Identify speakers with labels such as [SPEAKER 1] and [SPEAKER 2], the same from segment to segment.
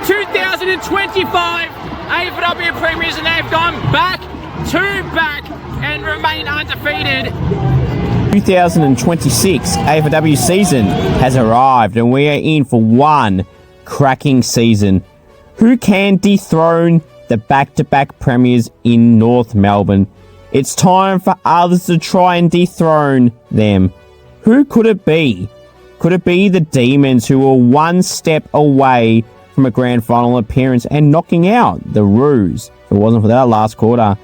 [SPEAKER 1] 2025 AFLW Premiers, and they've gone back to back and remain undefeated.
[SPEAKER 2] 2026 AFLW season has arrived, and we are in for one cracking season. Who can dethrone the back-to-back premiers in North Melbourne? It's time for others to try and dethrone them. Who could it be? Could it be the Demons, who were one step away from a grand final appearance and knocking out the Roos if it wasn't for that last quarter?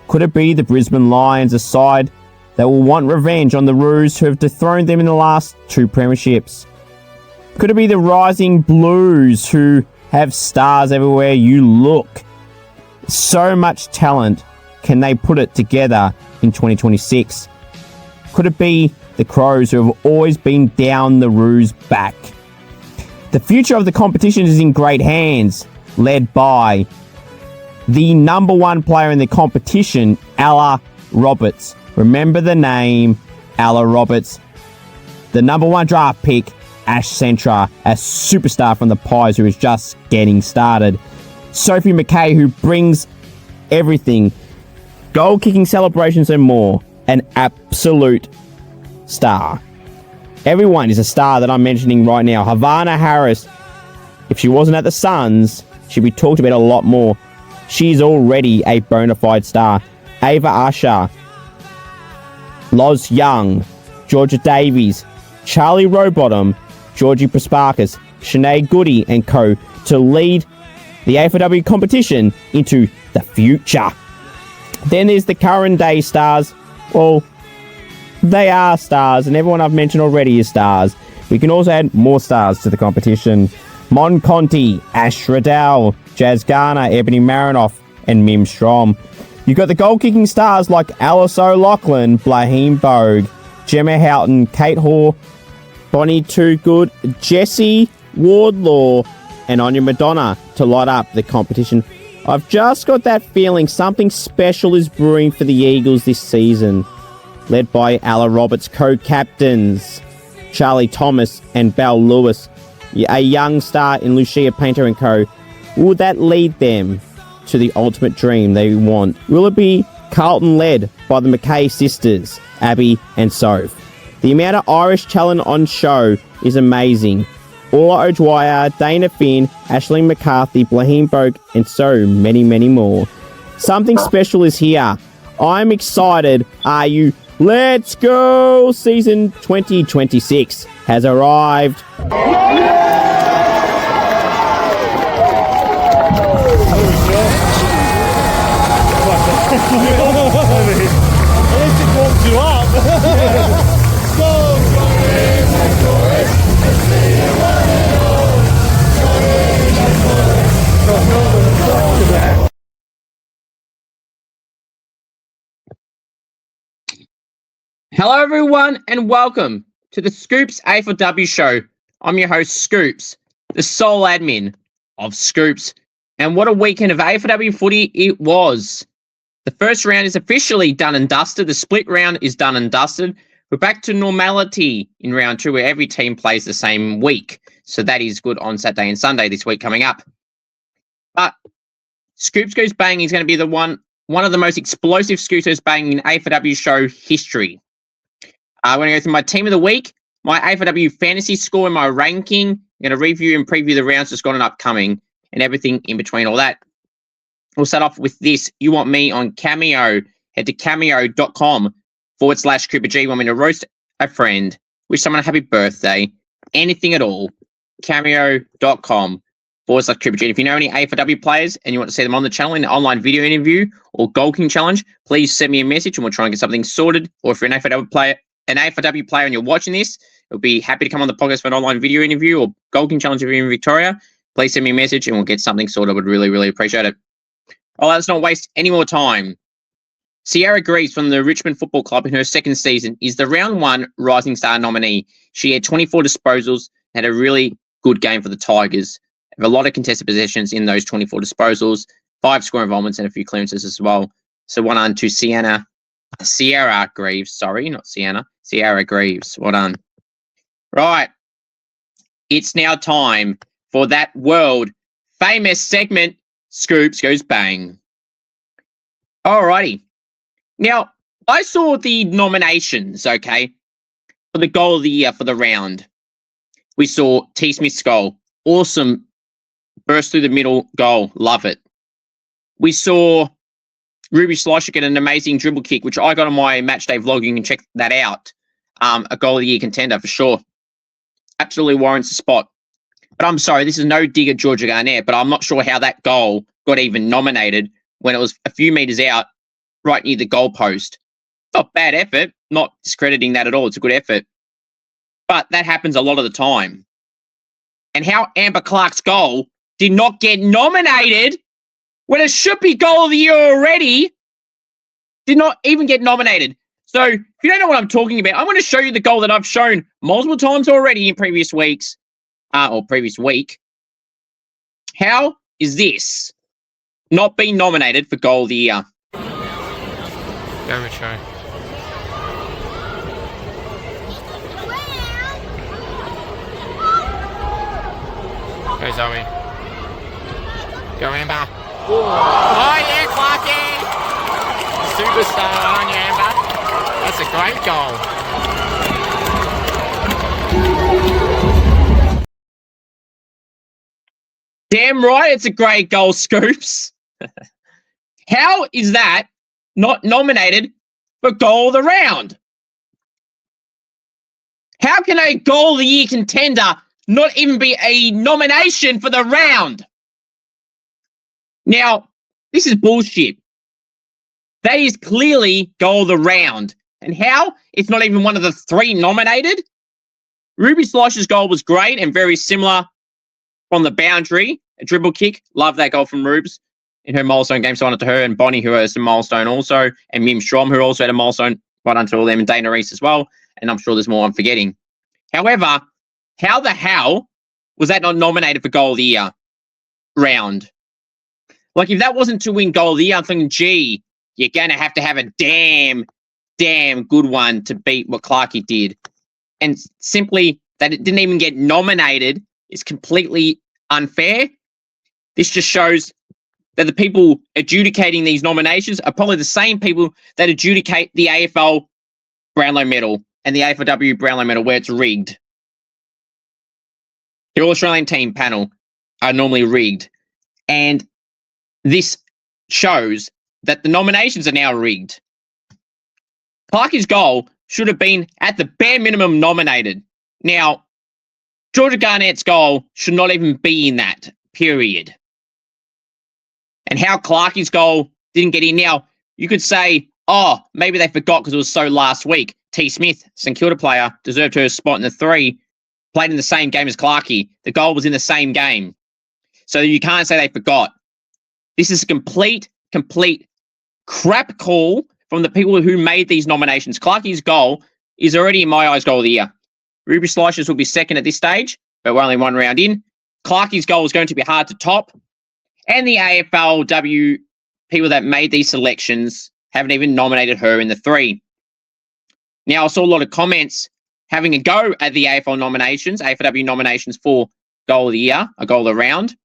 [SPEAKER 2] Could it be the Brisbane Lions, a side that will want revenge on the Roos who have dethroned them in the last two premierships? Could it be the Rising Blues, who have stars everywhere you look? So much talent. Can they put it together in 2026? Could it be the Crows, who have always been down the Roos' back? The future of the competition is in great hands, led by the number one player in the competition, Ella Roberts. Remember the name, Ella Roberts. The number one draft pick, Ash Centra, a superstar from the Pies who is just getting started. Sophie McKay, who brings everything, goal-kicking celebrations and more, an absolute star. Everyone is a star that I'm mentioning right now. Havana Harris, if she wasn't at the Suns, she'd be talked about a lot more. She's already a bona fide star. Ava Usher, Loz Young, Georgia Davies, Charlie Rowbottom, Georgie Prasparkas, Sinead Goody and co. to lead the AFLW competition into the future. Then there's the current day stars. Well, they are stars, and everyone I've mentioned already is stars. We can also add more stars to the competition. Mon Conti, Ash Riddell, Jazz Garner, Ebony Marinoff, and Mim Strom. You've got the goal-kicking stars like Alice O'Loughlin, Blaheem Bogue, Gemma Houghton, Kate Hoare, Bonnie Toogood, Jessie Wardlaw, and Anya Madonna to light up the competition. I've just got that feeling something special is brewing for the Eagles this season. Led by Ella Roberts, co-captains Charlie Thomas and Belle Lewis, a young star in Lucia Painter and co. Will that lead them to the ultimate dream they want? Will it be Carlton led by the McKay sisters, Abby and Soph? The amount of Irish talent on show is amazing. Orla O'Dwyer, Dana Finn, Aisling McCarthy, Blaheem Bogue, and so many, many more. Something special is here. I'm excited. Are you? Let's go! Season 2026 has arrived.
[SPEAKER 1] Hello everyone and welcome to the Scoops AFLW show. I'm your host Scoops, the sole admin of Scoops. And what a weekend of AFLW footy it was. The first round is officially done and dusted. The split round is done and dusted. We're back to normality in round two, where every team plays the same week. So that is good on Saturday and Sunday this week coming up. But Scoops Goes Bang is going to be the one of the most explosive Scoops Goes Bang in AFLW show history. I'm going to go through my team of the week, my AFLW Fantasy score, and my ranking. I'm going to review and preview the rounds that's gone and upcoming and everything in between all that. We'll start off with this. You want me on Cameo. Head to cameo.com/Cooper G. You want me to roast a friend, wish someone a happy birthday, anything at all. Cameo.com/Cooper G. If you know any AFLW players and you want to see them on the channel in an online video interview or Goal King Challenge, please send me a message and we'll try and get something sorted. Or if you're an AFLW player and you're watching this, we'll be happy to come on the podcast for an online video interview or Goal King Challenge if you're in Victoria. Please send me a message and we'll get something sorted. I would really, really appreciate it. All right, let's not waste any more time. Sierra Greaves from the Richmond Football Club in her second season is the round one Rising Star nominee. She had 24 disposals, had a really good game for the Tigers. Have a lot of contested possessions in those 24 disposals, 5 score involvements and a few clearances as well. So one on to Sierra Greaves. Sorry, not Sienna. Sierra Greaves. Well done. Right. It's now time for that world famous segment, Scoops Goes Bang. Alrighty. Now, I saw the nominations, okay, for the goal of the year for the round. We saw T. Smith's goal. Awesome. Burst through the middle goal. Love it. We saw Ruby Slosher get an amazing dribble kick, which I got on my match day vlog. You can check that out. A goal of the year contender for sure. Absolutely warrants a spot. But I'm sorry, this is no dig at Georgia Garnett, but I'm not sure how that goal got even nominated when it was a few meters out, right near the goalpost. Not bad effort. Not discrediting that at all. It's a good effort. But that happens a lot of the time. And how Amber Clarke's goal did not get nominated when it should be goal of the year already, did not even get nominated. So if you don't know what I'm talking about, I'm going to show you the goal that I've shown multiple times already in previous weeks, or previous week. How is this not being nominated for goal of the year?
[SPEAKER 3] Go, Richo. Go, Zoe. Go, Amber. Oh, yeah, Clarke! Superstar on you, Amber. That's a great goal.
[SPEAKER 1] Damn right, it's a great goal, Scoops. How is that not nominated for goal of the round? How can a goal of the year contender not even be a nomination for the round? Now, this is bullshit. That is clearly goal of the round. And how? It's not even one of the three nominated. Ruby Slosher's goal was great and very similar from the boundary. A dribble kick. Love that goal from Rubes in her milestone game. So on to her, and Bonnie, who has a milestone also, and Mim Strom, who also had a milestone. Right onto all them, and Dana Reese as well. And I'm sure there's more I'm forgetting. However, how the hell was that not nominated for goal of the year round? Like, if that wasn't to win goal of the year, I'm thinking, gee, you're going to have a damn good one to beat what Clarke did. And simply that it didn't even get nominated is completely unfair. This just shows that the people adjudicating these nominations are probably the same people that adjudicate the AFL Brownlow medal and the AFLW Brownlow medal, where it's rigged. The All-Australian team panel are normally rigged. And this shows that the nominations are now rigged. Clarke's goal should have been at the bare minimum nominated. Now, Georgia Garnett's goal should not even be in that, period. And how Clarke's goal didn't get in. Now, you could say, oh, maybe they forgot because it was so last week. T. Smith, St Kilda player, deserved her spot in the three, played in the same game as Clarke. The goal was in the same game. So you can't say they forgot. This is a complete crap call from the people who made these nominations. Clarke's goal is already, in my eyes, goal of the year. Ruby Slosher's will be second at this stage, but we're only one round in. Clarke's goal is going to be hard to top. And the AFLW people that made these selections haven't even nominated her in the three. Now, I saw a lot of comments having a go at the AFLW nominations for goal of the year, a goal of the round,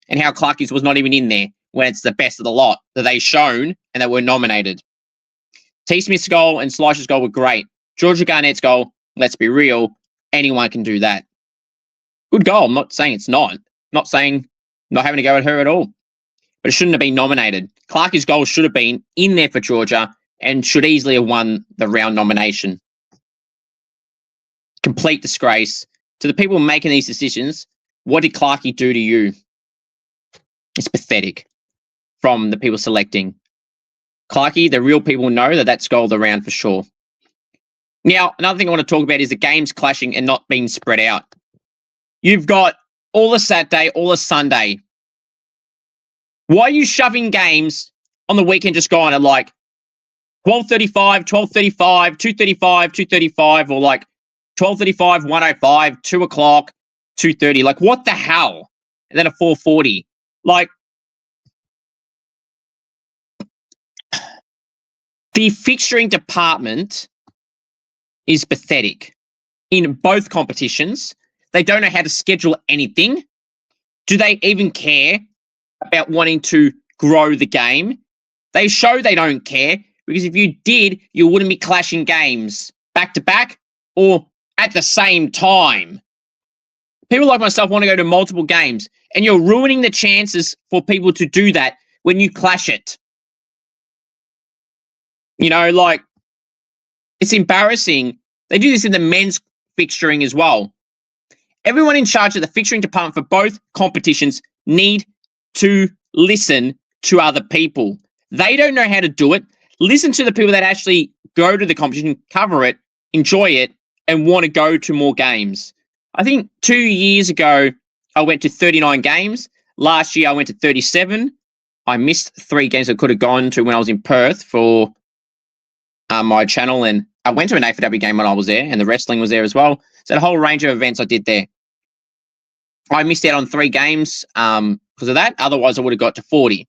[SPEAKER 1] and how Clarke's was not even in there when it's the best of the lot that they've shown and that were nominated. T. Smith's goal and Slosher's goal were great. Georgia Garnett's goal, let's be real, anyone can do that. Good goal. I'm not saying it's not. Not saying not having to go at her at all. But it shouldn't have been nominated. Clarke's goal should have been in there for Georgia and should easily have won the round nomination. Complete disgrace. To the people making these decisions, what did Clarke do to you? It's pathetic from the people selecting. Clarke, the real people know that that's goal of the round for sure. Now, another thing I want to talk about is the games clashing and not being spread out. You've got all the Saturday, all the Sunday. Why are you shoving games on the weekend just gone at like 12:35, 12:35, 2:35, 2:35, or like 12:35, 1:05, 2 o'clock, 2:30? Like, what the hell? And then a 4:40. Like, the fixturing department is pathetic in both competitions. They don't know how to schedule anything. Do they even care about wanting to grow the game? They show they don't care, because if you did, you wouldn't be clashing games back to back or at the same time. People like myself want to go to multiple games, and you're ruining the chances for people to do that when you clash it. You know, like, it's embarrassing. They do this in the men's fixturing as well. Everyone in charge of the fixturing department for both competitions need to listen to other people. They don't know how to do it. Listen to the people that actually go to the competition, cover it, enjoy it, and want to go to more games. I think 2 years ago, I went to 39 games. Last year, I went to 37. I missed 3 games I could have gone to when I was in Perth for my channel, and I went to an AFLW game when I was there, and the wrestling was there as well. So a whole range of events I did there. I missed out on 3 games because of that. Otherwise, I would have got to 40.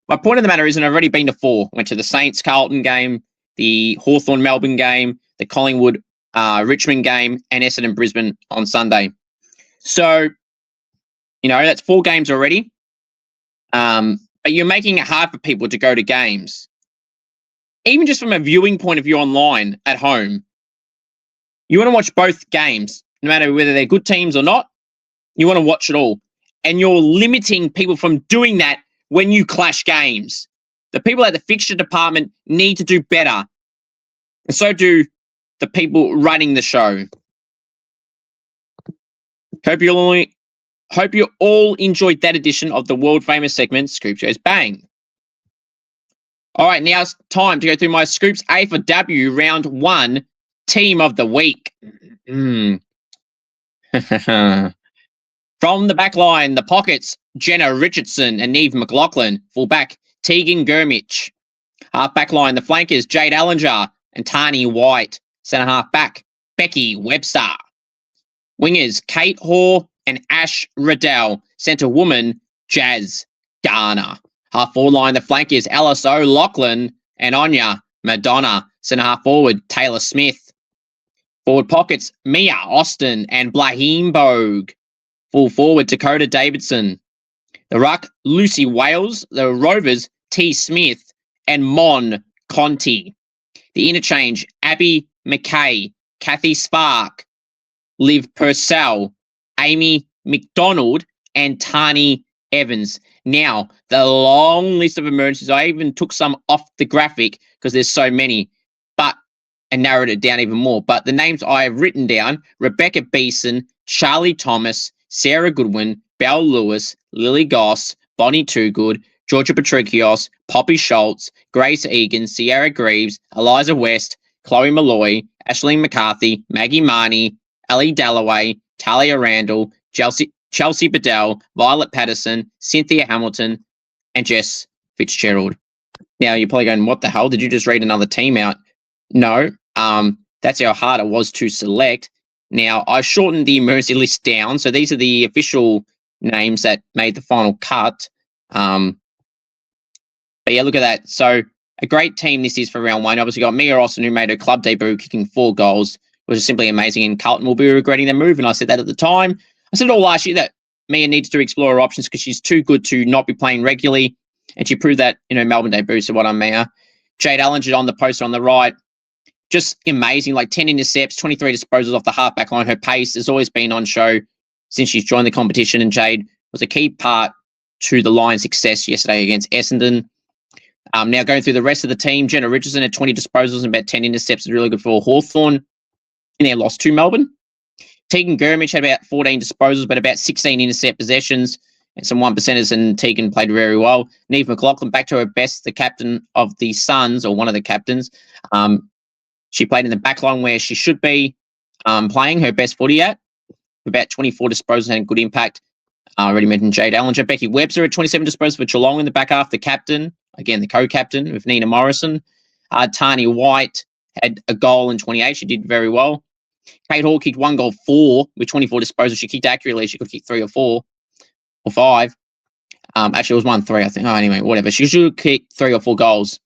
[SPEAKER 1] My point of the matter is, and I've already been to 4. Went to the Saints-Carlton game, the Hawthorn-Melbourne game, the Collingwood Richmond game, and Essendon-Brisbane on Sunday. So, you know, that's 4 games already. But you're making it hard for people to go to games. Even just from a viewing point of view online at home, you want to watch both games, no matter whether they're good teams or not. You want to watch it all. And you're limiting people from doing that when you clash games. The people at the fixture department need to do better. And so do the people running the show. Hope you all enjoyed that edition of the world famous segment, Scoop Shows Bang. All right, now it's time to go through my Scoops AFLW Round 1 Team of the Week. From the back line, the pockets, Jenna Richardson and Neve McLaughlin. Fullback, Tegan Gurmich. Half back line, the flankers, Jade Allinger and Tani White. Centre half back, Becky Webster. Wingers, Kate Hoare and Ash Riddell. Centre woman, Jazz Garner. Half forward line, the flankers, Alice O'Loughlin and Anya Madonna. Centre half forward, Taylor Smith. Forward pockets, Mia Austin and Blaheem Bogue. Full forward, Dakota Davidson. The ruck, Lucy Wales. The Rovers, T. Smith and Mon Conti. The interchange, Abby McKay, Kathy Spark, Liv Purcell, Amy McDonald, and Tani Evans. Now, the long list of emergencies, I even took some off the graphic because there's so many, and narrowed it down even more. But the names I have written down, Rebecca Beeson, Charlie Thomas, Sarah Goodwin, Belle Lewis, Lily Goss, Bonnie Toogood, Georgia Patrikios, Poppy Schultz, Grace Egan, Sierra Greaves, Eliza West, Chloe Malloy, Ashleen McCarthy, Maggie Marnie, Ellie Dalloway, Talia Randall, Chelsea Bedell, Violet Patterson, Cynthia Hamilton, and Jess Fitzgerald. Now, you're probably going, what the hell? Did you just read another team out? No, that's how hard it was to select. Now, I shortened the emergency list down, so these are the official names that made the final cut. But yeah, look at that. So a great team this is for round 1. Obviously got Mia Austin, who made her club debut kicking 4 goals, which is simply amazing. And Carlton will be regretting their move. And I said that at the time. I said it all last year that Mia needs to explore her options because she's too good to not be playing regularly. And she proved that in her Melbourne debut. So what on Mia. Jade Allinger on the poster on the right. Just amazing, like 10 intercepts, 23 disposals off the halfback line. Her pace has always been on show since she's joined the competition, and Jade was a key part to the Lions' success yesterday against Essendon. Now going through the rest of the team, Jenna Richardson had 20 disposals and about 10 intercepts. Is really good for Hawthorn. And they lost to Melbourne. Tegan Gurmich had about 14 disposals, but about 16 intercept possessions and some 1%ers, and Tegan played very well. Neve McLaughlin back to her best, the captain of the Suns, or one of the captains. She played in the back line where she should be playing her best footy at. About 24 disposals and good impact. I already mentioned Jade Allinger. Becky Webster at 27 disposals for Geelong in the back half. The captain, again, the co-captain with Nina Morrison. Tani White had a goal in 28. She did very well. Kate Hall kicked 1 goal, 4 with 24 disposals. She kicked accurately. She could kick 3 or 4 or 5. Actually, it was 1-3, I think. Oh, anyway, whatever. She should kick 3 or 4 goals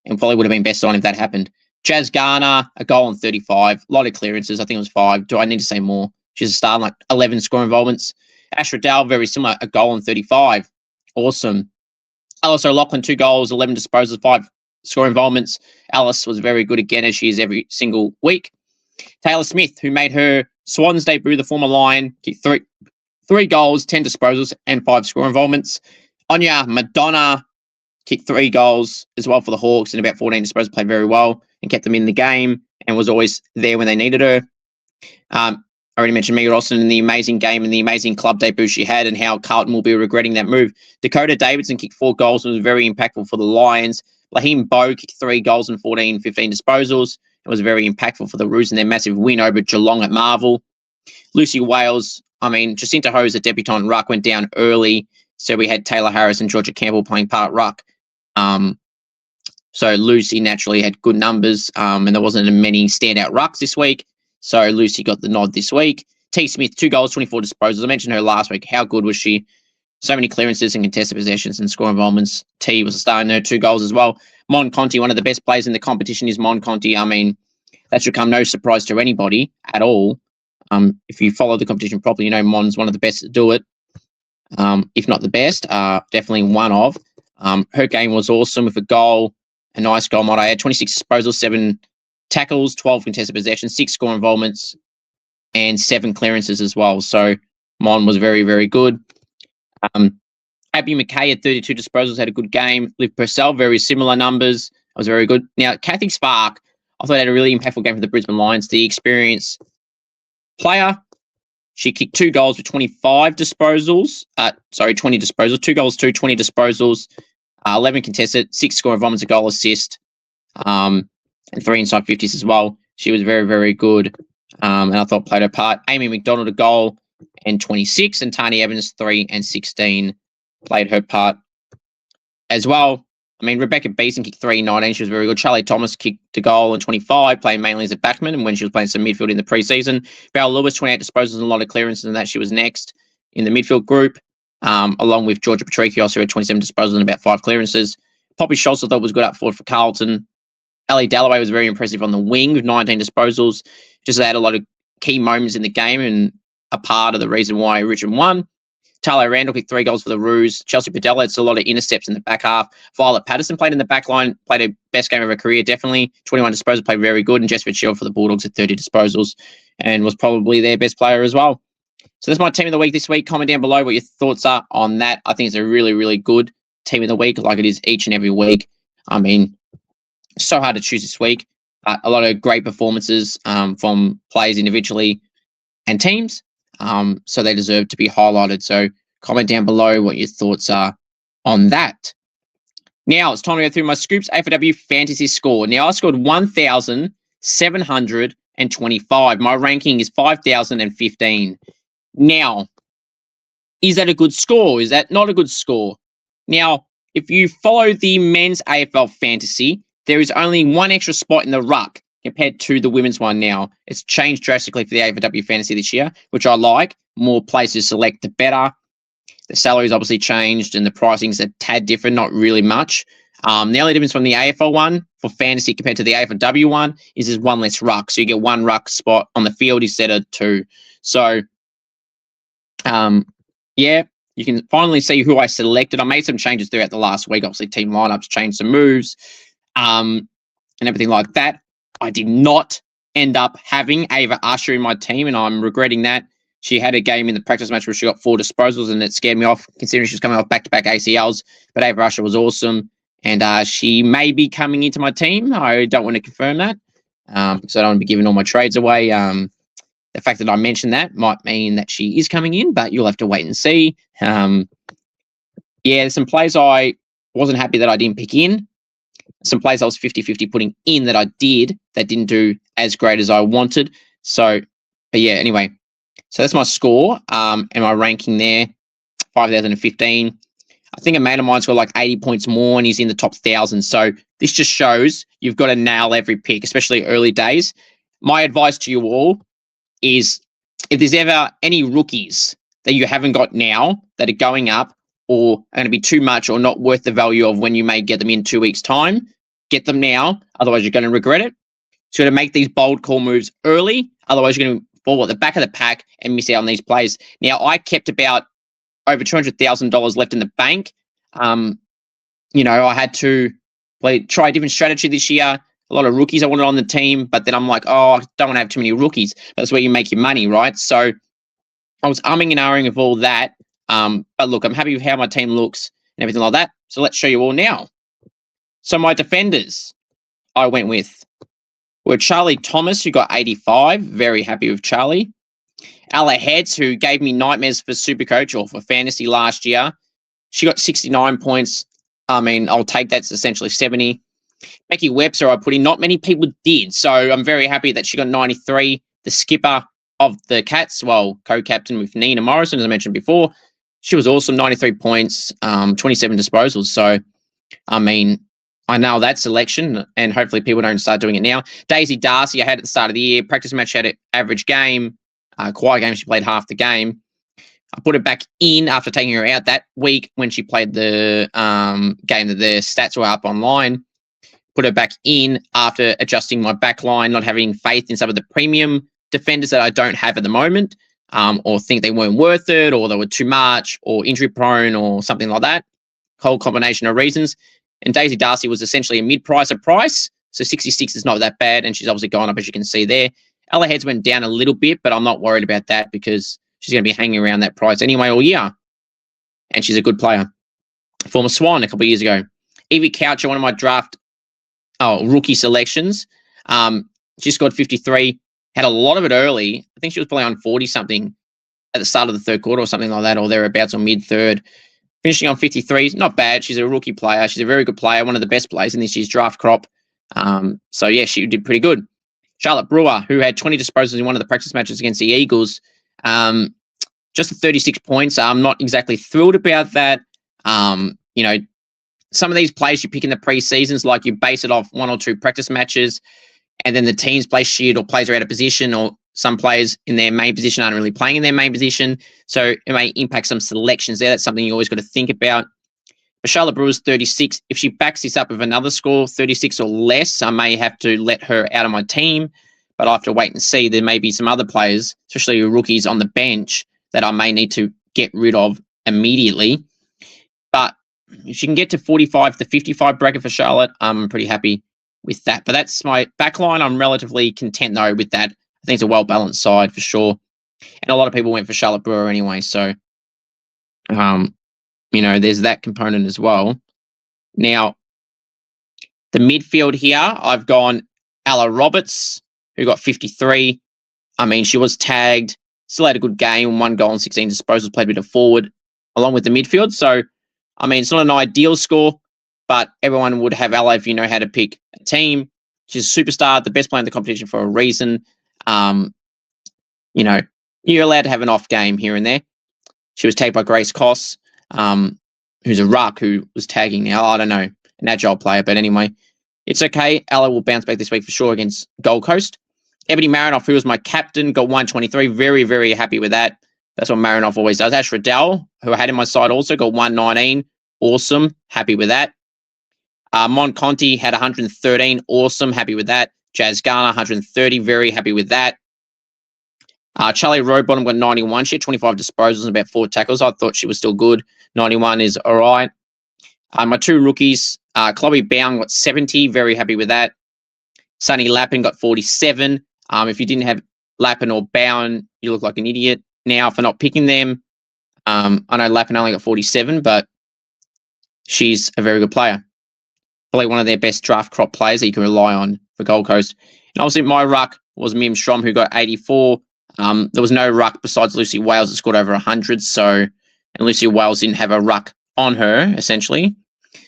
[SPEAKER 1] and probably would have been best on if that happened. Jazz Garner, a goal on 35. A lot of clearances. I think it was 5. Do I need to say more? She's a star, like 11 score involvements. Ash Riddell, very similar, a goal and 35. Awesome. Alice O'Loughlin, 2 goals, 11 disposals, 5 score involvements. Alice was very good again, as she is every single week. Taylor Smith, who made her Swans debut, the former Lion, kicked 3 goals, 10 disposals, and 5 score involvements. Anya Madonna kicked 3 goals as well for the Hawks and about 14 disposals, played very well and kept them in the game and was always there when they needed her. I already mentioned Megan Austin in the amazing game and the amazing club debut she had and how Carlton will be regretting that move. Dakota Davidson kicked 4 goals and was very impactful for the Lions. Lahim Bowe kicked 3 goals and 15 disposals. It was very impactful for the Roos in their massive win over Geelong at Marvel. Lucy Wales, Jacinta Ho, a debutante ruck, went down early. So we had Taylor Harris and Georgia Campbell playing part ruck. So Lucy naturally had good numbers, and there wasn't many standout rucks this week. So Lucy got the nod this week. T. Smith, 2 goals, 24 disposals. I mentioned her last week. How good was she? So many clearances and contested possessions and score involvements. T was a star in there, 2 goals as well. Mon Conti, one of the best players in the competition, is Mon Conti. That should come no surprise to anybody at all. If you follow the competition properly, you know Mon's one of the best to do it. If not the best, definitely one of. Her game was awesome with a goal, a nice goal, might I add. 26 disposals, 7 tackles, 12 contested possessions, 6 score involvements, and 7 clearances as well. So Mon was very, very good. Abby McKay had 32 disposals, had a good game. Liv Purcell, very similar numbers. Was very good. Now, Kathy Spark, I thought had a really impactful game for the Brisbane Lions. The experienced player. She kicked 2 goals with 25 disposals. 20 disposals. 2 goals, 20 disposals. 11 contested, 6 score involvements, a goal assist, and 3 inside 50s as well. She was very, very good, and I thought played her part. Amy McDonald, a goal and 26, and Tani Evans, 3 and 16, played her part as well. Rebecca Beeson kicked 3 and 19. She was very good. Charlie Thomas kicked a goal and 25, playing mainly as a backman, and when she was playing some midfield in the preseason. Belle Lewis, 28 disposals and a lot of clearances, and that she was next in the midfield group. Along with Georgia Patrikios, who had 27 disposals and about 5 clearances. Poppy Schultz, I thought, was good up forward for Carlton. Ellie Dalloway was very impressive on the wing with 19 disposals. Just had a lot of key moments in the game and a part of the reason why Richmond won. Talo Randall kicked 3 goals for the Roos. Chelsea Padella had a lot of intercepts in the back half. Violet Patterson played in the back line, played a best game of her career, definitely. 21 disposals, played very good. And Jess Fitzgerald for the Bulldogs at 30 disposals and was probably their best player as well. So that's my team of the week this week. Comment down below what your thoughts are on that. I think it's a really, really good team of the week, like it is each and every week. So hard to choose this week. A lot of great performances from players individually and teams. So they deserve to be highlighted. So comment down below what your thoughts are on that. Now it's time to go through my Scoops AFLW Fantasy score. Now I scored 1,725. My ranking is 5,015. Now, is that a good score? Is that not a good score? Now, if you follow the men's AFL Fantasy, there is only one extra spot in the ruck compared to the women's one now. It's changed drastically for the AFLW Fantasy this year, which I like. More places to select, the better. The salaries obviously changed and the pricing's a tad different, not really much. The only difference from the AFL one for fantasy compared to the AFLW one is there's one less ruck. So you get 1 ruck spot on the field instead of 2. So, you can finally see who I selected. I made some changes throughout the last week. Obviously, team lineups changed some moves and everything like that. I did not end up having Ava Usher in my team, and I'm regretting that. She had a game in the practice match where she got 4 disposals, and it scared me off, considering she was coming off back-to-back ACLs. But Ava Usher was awesome, and she may be coming into my team. I don't want to confirm that because I don't want to be giving all my trades away. The fact that I mentioned that might mean that she is coming in, but you'll have to wait and see. There's some plays I wasn't happy that I didn't pick in. Some plays I was 50-50 putting in that I did that didn't do as great as I wanted. So, anyway. So that's my score and my ranking there, 5,015. I think a mate of mine's got like 80 points more and he's in the top 1,000. So this just shows you've got to nail every pick, especially early days. My advice to you all is if there's ever any rookies that you haven't got now that are going up or are going to be too much or not worth the value of when you may get them in 2 weeks' time, get them now. Otherwise, you're going to regret it. So you're going to make these bold call moves early. Otherwise, you're going to fall at the back of the pack and miss out on these players. Now, I kept about over $200,000 left in the bank. I had to try a different strategy this year. A lot of rookies I wanted on the team, but then I'm like, I don't want to have too many rookies. That's where you make your money, right? So I was umming and ahhing of all that. But look, I'm happy with how my team looks and everything like that. So let's show you all now. So my defenders I went with were Charlie Thomas, who got 85. Very happy with Charlie. Ella Heads, who gave me nightmares for Supercoach or for Fantasy last year. She got 69 points. I mean, I'll take that. It's essentially 70. Becky Webster, I put in. Not many people did, so I'm very happy that she got 93. The skipper of the Cats, co-captain with Nina Morrison, as I mentioned before. She was awesome, 93 points, 27 disposals. So, I mean, I know that selection, and hopefully people don't start doing it now. Daisy Darcy, I had at the start of the year. Practice match, she had an average game. Quiet game, she played half the game. I put her back in after taking her out that week when she played the game that the stats were up online. Put her back in after adjusting my back line, not having faith in some of the premium defenders that I don't have at the moment, or think they weren't worth it, or they were too much, or injury prone, or something like that. Whole combination of reasons. And Daisy Darcy was essentially a mid-price price, so 66 is not that bad, and she's obviously gone up, as you can see there. Ella Heads went down a little bit, but I'm not worried about that because she's going to be hanging around that price anyway all year. And she's a good player. Former Swan a couple of years ago. Evie Coucher, one of my rookie selections. She scored 53, had a lot of it early. I think she was probably on 40-something at the start of the third quarter or something like that, or thereabouts, or mid-third. Finishing on 53, not bad. She's a rookie player. She's a very good player, one of the best players in this year's draft crop. Yeah, she did pretty good. Charlotte Brewer, who had 20 disposals in one of the practice matches against the Eagles, just 36 points. I'm not exactly thrilled about that. Some of these players you pick in the pre-seasons, like you base it off one or two practice matches, and then the teams play shit or players are out of position, or some players in their main position aren't really playing in their main position. So it may impact some selections there. That's something you always got to think about. But Charlotte Brewer's 36. If she backs this up with another score, 36 or less, I may have to let her out of my team. But I have to wait and see. There may be some other players, especially rookies on the bench, that I may need to get rid of immediately. But if she can get to 45 to 55 bracket for Charlotte, I'm pretty happy with that. But that's my backline. I'm relatively content, though, with that. I think it's a well-balanced side for sure. And a lot of people went for Charlotte Brewer anyway. So, there's that component as well. Now, the midfield here, I've gone Ella Roberts, who got 53. I mean, she was tagged, still had a good game, 1 goal and 16 disposals, played a bit of forward along with the midfield. So, I mean, it's not an ideal score, but everyone would have Ella if you know how to pick a team. She's a superstar, the best player in the competition for a reason. You're allowed to have an off game here and there. She was tagged by Grace Koss, who's a ruck who was tagging now. I don't know, an agile player, but anyway, it's okay. Ella will bounce back this week for sure against Gold Coast. Ebony Marinoff, who was my captain, got 123. Very, very happy with that. That's what Marinoff always does. Ash Riddell, who I had in my side also, got 119. Awesome. Happy with that. Mon Conti had 113. Awesome. Happy with that. Jazz Garner, 130. Very happy with that. Charlie Rowbottom got 91. She had 25 disposals and about 4 tackles. I thought she was still good. 91 is all right. My 2 rookies, Chloe Bound got 70. Very happy with that. Sunny Lappin got 47. If you didn't have Lappin or Bound, you look like an idiot now for not picking them. I know Lappin only got 47, but she's a very good player. Probably one of their best draft crop players that you can rely on for Gold Coast. And obviously my ruck was Mim Strom, who got 84. There was no ruck besides Lucy Wales that scored over 100. And Lucy Wales didn't have a ruck on her, essentially.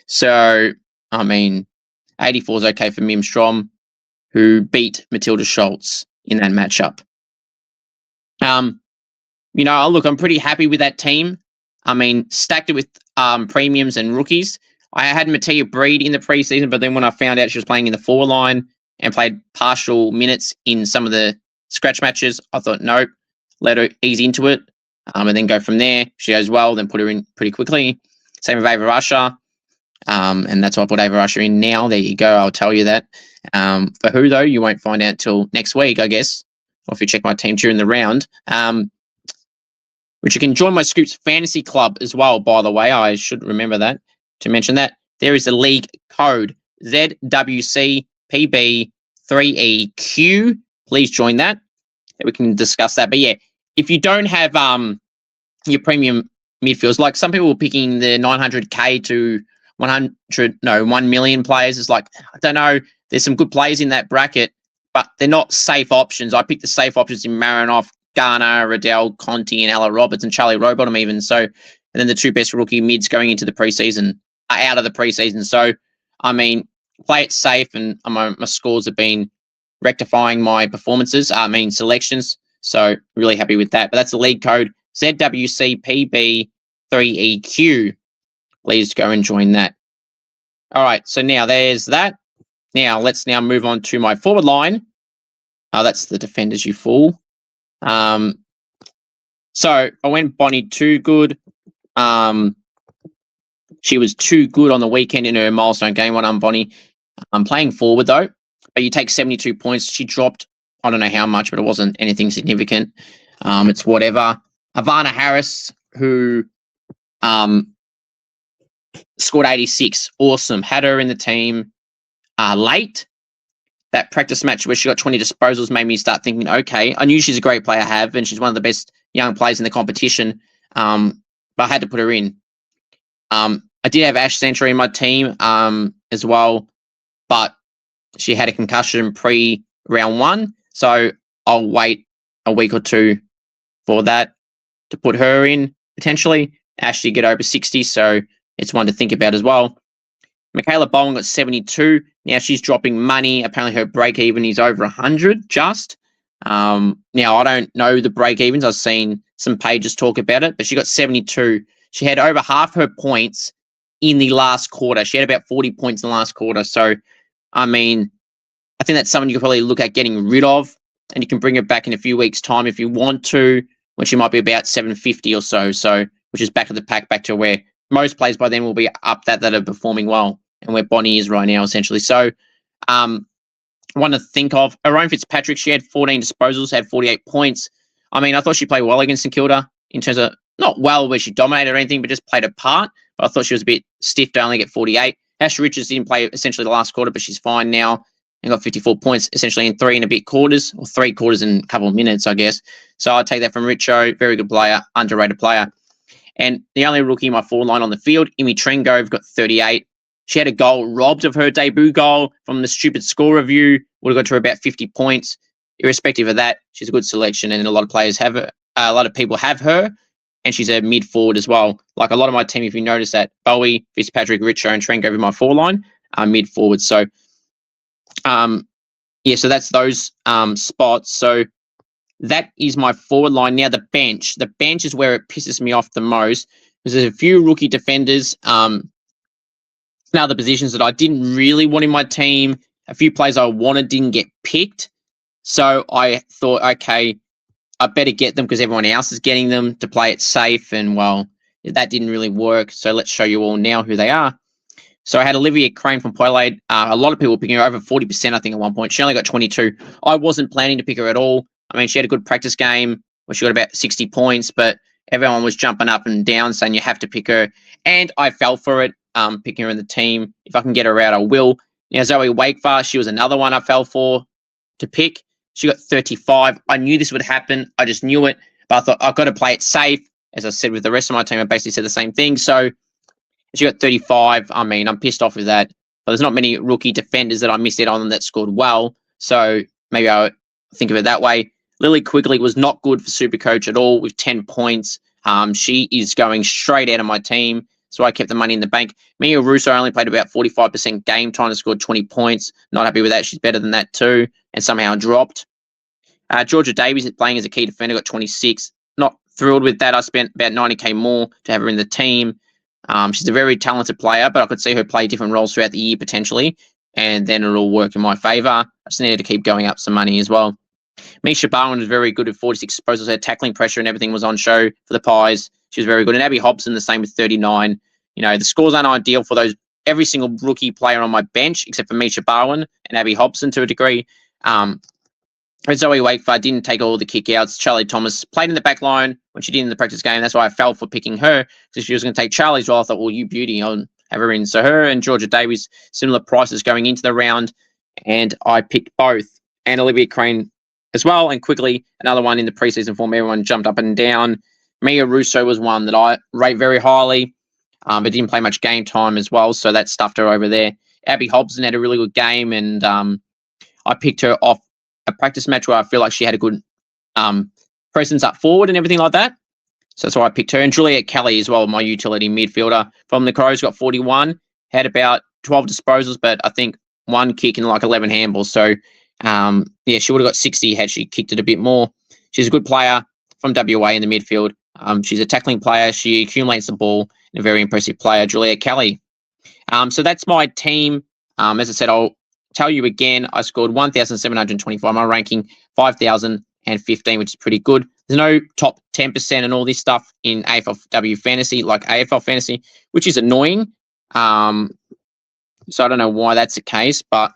[SPEAKER 1] So, 84 is okay for Mim Strom, who beat Matilda Schultz in that matchup. Look, I'm pretty happy with that team. Stacked it with premiums and rookies. I had Mattia Breed in the preseason, but then when I found out she was playing in the 4 line and played partial minutes in some of the scratch matches, I thought, nope, let her ease into it and then go from there. She goes well, then put her in pretty quickly. Same with Ava Usher. And that's why I put Ava Usher in now. There you go. I'll tell you that. For who, though, you won't find out till next week, I guess, or if you check my team during the round. Which you can join my Scoops Fantasy Club as well, by the way. I should remember that to mention that. There is the league code ZWCPB3EQ. Please join that. We can discuss that. But yeah, if you don't have your premium midfielders, like some people were picking the 900k to 1 million players. It's like, I don't know, there's some good players in that bracket, but they're not safe options. I picked the safe options in Marinoff, Garner, Riddell, Conti, and Ella Roberts, and Charlie Rowbottom even. So, and then the 2 best rookie mids going into the preseason, out of the preseason. So, I mean, play it safe, and my scores have been rectifying my performances, selections. So, really happy with that. But that's the league code ZWCPB3EQ. Please go and join that. All right, so now there's that. Now, let's now move on to my forward line. That's the defenders, you fool. So I went Bonnie too good. She was too good on the weekend in her milestone game. Well done, Bonnie. I'm playing forward though, but you take 72 points. She dropped, I don't know how much, but it wasn't anything significant. It's whatever. Havana Harris, who scored 86. Awesome. Had her in the team late. That practice match where she got 20 disposals made me start thinking, okay, I knew she's a great player, and she's one of the best young players in the competition, but I had to put her in. I did have Ash Century in my team as well, but she had a concussion pre-round 1, so I'll wait a week or 2 for that to put her in, potentially. Ash did get over 60, so it's one to think about as well. Michaela Bowen got 72. Now she's dropping money. Apparently her break even is over 100 just. Now I don't know the break evens. I've seen some pages talk about it, but she got 72. She had over half her points in the last quarter. She had about 40 points in the last quarter. So, I mean, I think that's something you could probably look at getting rid of, and you can bring her back in a few weeks' time if you want to, when she might be about 750 or so. So, which is back to the pack, back to where most players by then will be up that are performing well, and where Bonnie is right now, essentially. So, one to think of. Aaron Fitzpatrick, she had 14 disposals, had 48 points. I mean, I thought she played well against St Kilda in terms of, not well where she dominated or anything, but just played a part. But I thought she was a bit stiff to only get 48. Ash Richards didn't play essentially the last quarter, but she's fine now and got 54 points essentially in 3 and a bit quarters, or 3 quarters in a couple of minutes, I guess. So I'd take that from Richo. Very good player, underrated player. And the only rookie in my forward line on the field, Imi Trengove, got 38. She had a goal robbed of her debut goal from the stupid score review. Would have got to her about 50 points. Irrespective of that, she's a good selection, and a lot of players have her. A lot of people have her, and she's a mid forward as well. Like a lot of my team, if you notice that, Bowie, Fitzpatrick, Richo, and Trengove in my forward line are mid forward. So, yeah, so that's those spots. So that is my forward line. Now the bench. The bench is where it pisses me off the most, because there's a few rookie defenders in other positions that I didn't really want in my team. A few players I wanted didn't get picked. So I thought, okay, I better get them because everyone else is getting them to play it safe. And, well, that didn't really work. So let's show you all now who they are. So I had Olivia Crane from Poilade. A lot of people picking her over 40%, I think, at one point. She only got 22. I wasn't planning to pick her at all. I mean, she had a good practice game where she got about 60 points, but everyone was jumping up and down saying you have to pick her. And I fell for it, picking her in the team. If I can get her out, I will. Now, Zoe Wakefar, she was another one I fell for to pick. She got 35. I knew this would happen. I just knew it. But I thought, I've got to play it safe. As I said with the rest of my team, I basically said the same thing. So she got 35. I mean, I'm pissed off with that. But there's not many rookie defenders that I missed out on that scored well. So maybe I'll think of it that way. Lily Quigley was not good for Supercoach at all with 10 points. She is going straight out of my team. So I kept the money in the bank. Mia Russo only played about 45% game time and scored 20 points. Not happy with that. She's better than that too, and somehow dropped. Georgia Davies is playing as a key defender, got 26. Not thrilled with that. I spent about 90k more to have her in the team. She's a very talented player, but I could see her play different roles throughout the year potentially, and then it'll work in my favour. I just needed to keep going up some money as well. Misha Bowen was very good with 46 disposals. Her tackling pressure and everything was on show for the Pies. She was very good. And Abby Hobson, the same with 39. You know, the scores aren't ideal for those every single rookie player on my bench, except for Misha Bowen and Abby Hobson to a degree. Zoe Wakefield didn't take all the kick-outs. Charlie Thomas played in the back line when she did in the practice game. That's why I fell for picking her, because she was going to take Charlie's role. I thought, well, you beauty, I'll have her in. So her and Georgia Davies, similar prices going into the round, and I picked both. And Olivia Crane as well. And quickly, another one in the preseason form. Everyone jumped up and down. Mia Russo was one that I rate very highly, but didn't play much game time as well, so that stuffed her over there. Abby Hobson had a really good game, and I picked her off a practice match where I feel like she had a good presence up forward and everything like that. So that's why I picked her. And Juliet Kelly as well, my utility midfielder from the Crows, got 41, had about 12 disposals, but I think one kick and like 11 handballs. So, she would have got 60 had she kicked it a bit more. She's a good player from WA in the midfield. She's a tackling player. She accumulates the ball, and a very impressive player, Juliet Kelly. So that's my team. As I said, I'll tell you again, I scored 1,725. My ranking 5,015, which is pretty good. There's no top 10% and all this stuff in AFLW Fantasy, like AFL Fantasy, which is annoying. So I don't know why that's the case, but,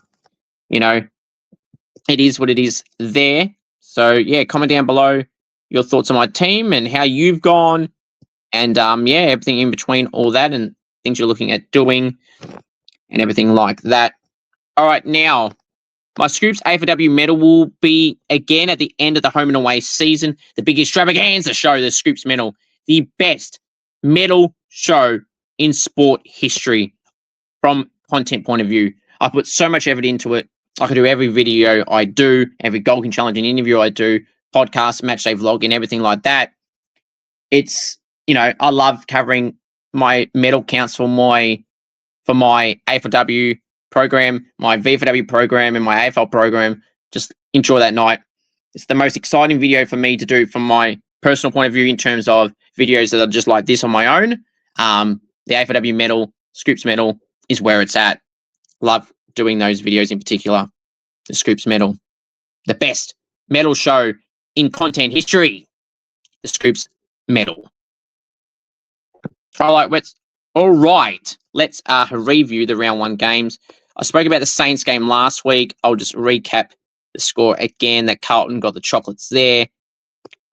[SPEAKER 1] it is what it is there. So, comment down below your thoughts on my team and how you've gone, and, everything in between all that and things you're looking at doing and everything like that. All right, now, my Scoops AFLW medal will be, again, at the end of the home and away season, the big extravaganza show, the Scoops medal, the best medal show in sport history from content point of view. I put so much effort into it. I could do every video I do, every Golden Challenge and interview I do, podcast, match day vlog, and everything like that. It's, I love covering my medal counts for my AFLW program, my VFLW program, and my AFL program. Just enjoy that night. It's the most exciting video for me to do from my personal point of view in terms of videos that are just like this on my own. The AFLW medal, Scoops medal is where it's at. Love doing those videos in particular. The Scoops medal, the best medal show in content history. The Scoops medal. All right, let's review the round one games. I spoke about the Saints game last week. I'll just recap the score again. That Carlton got the chocolates there.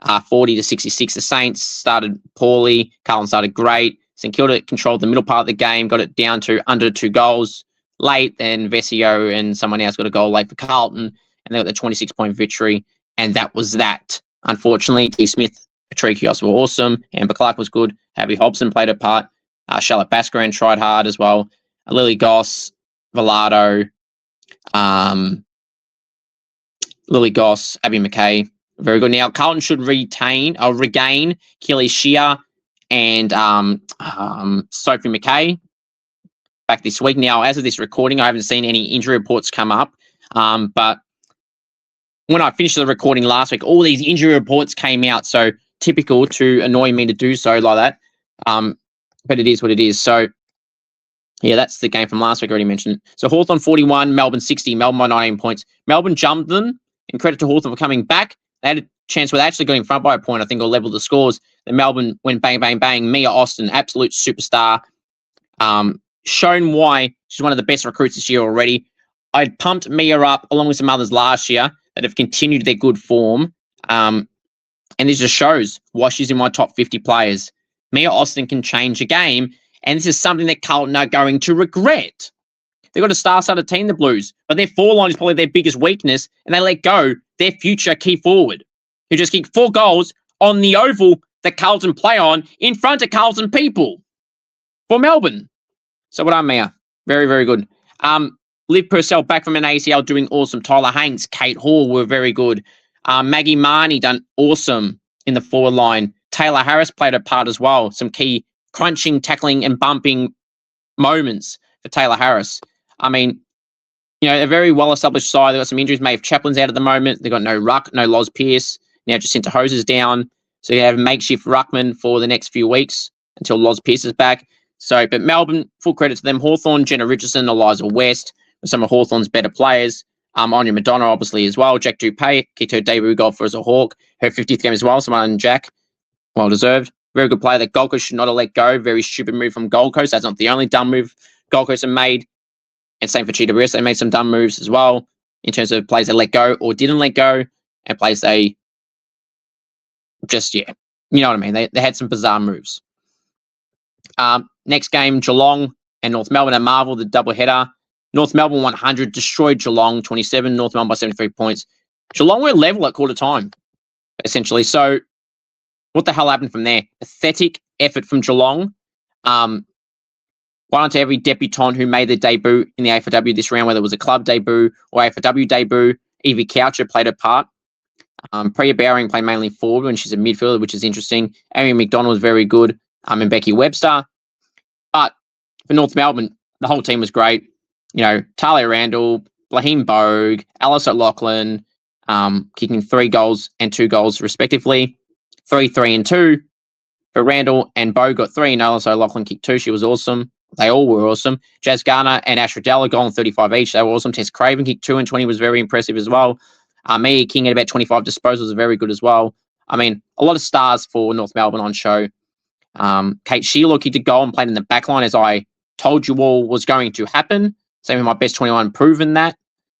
[SPEAKER 1] 40-66. The Saints started poorly. Carlton started great. St Kilda controlled the middle part of the game, got it down to under 2 goals late. Then Vesio and someone else got a goal late for Carlton, and they got the 26-point victory. And that was that. Unfortunately, D. Smith, Patrikios were awesome. Amber Clarke was good. Abby Hobson played a part. Charlotte Baskaran tried hard as well. Lily Goss, Velado, Lily Goss, Abby McKay, very good. Now, Carlton should regain Keely Shear and Sophie McKay back this week. Now, as of this recording, I haven't seen any injury reports come up, but when I finished the recording last week, all these injury reports came out, so typical to annoy me to do so like that. But it is what it is. So, that's the game from last week. I already mentioned it. So, Hawthorn 41, Melbourne 60, Melbourne by 19 points. Melbourne jumped them, and credit to Hawthorn for coming back. They had a chance where they actually got in front by a point, I think, or leveled the scores. Then Melbourne went bang, bang, bang. Mia Austin, absolute superstar. Shown why she's one of the best recruits this year already. I'd pumped Mia up along with some others last year that have continued their good form. And this just shows why she's in my top 50 players. Mia Austin can change a game, and this is something that Carlton are going to regret. They've got a star-studded team, the Blues, but their four-line is probably their biggest weakness, and they let go their future key forward, who just kicked 4 goals on the oval that Carlton play on in front of Carlton people for Melbourne. So what Mia? Very, very good. Liv Purcell back from an ACL doing awesome. Tyler Hanks, Kate Hall were very good. Maggie Marnie done awesome in the forward line. Taylor Harris played a part as well. Some key crunching, tackling, and bumping moments for Taylor Harris. I mean, a very well-established side. They've got some injuries. Maeve Chaplin's out at the moment. They've got no ruck, no Loz Pierce. Now Jacinta Hoses down. So you have a makeshift ruckman for the next few weeks until Loz Pierce is back. So, but Melbourne, full credit to them. Hawthorn, Jenna Richardson, Eliza West, some of Hawthorn's better players. Anya Madonna, obviously, as well. Jack Dupay kicked her debut goal for as a Hawk. Her 50th game as well. Someone Jack. Well deserved. Very good player that Gold Coast should not have let go. Very stupid move from Gold Coast. That's not the only dumb move Gold Coast have made. And same for GWS. They made some dumb moves as well in terms of players that let go or didn't let go. and plays they just, yeah, you know what I mean? They had some bizarre moves. Next game, Geelong and North Melbourne at Marvel, the doubleheader. North Melbourne 100, destroyed Geelong 27, North Melbourne by 73 points. Geelong were level at quarter time, essentially. So what the hell happened from there? Pathetic effort from Geelong. One onto every debutant who made their debut in the AFLW this round, whether it was a club debut or AFLW debut. Evie Coucher played a part. Priya Bowring played mainly forward when she's a midfielder, which is interesting. Amy McDonald was very good, and Becky Webster. But for North Melbourne, the whole team was great. You know, Talia Randall, Blaheem Bogue, Alice O'Loughlin, kicking 3 goals and 2 goals respectively. 3, 3 and 2 for Randall, and Bogue got 3, and Alice O'Loughlin kicked 2. She was awesome. They all were awesome. Jazz Garner and Ash Riddell goal and 35 each. They were awesome. Tess Craven kicked 2 and 20, was very impressive as well. Mia King at about 25 disposals was very good as well. I mean, a lot of stars for North Melbourne on show. Kate Sheila kicked a goal and played in the back line, as I told you all was going to happen. Same with my best 21 proven that.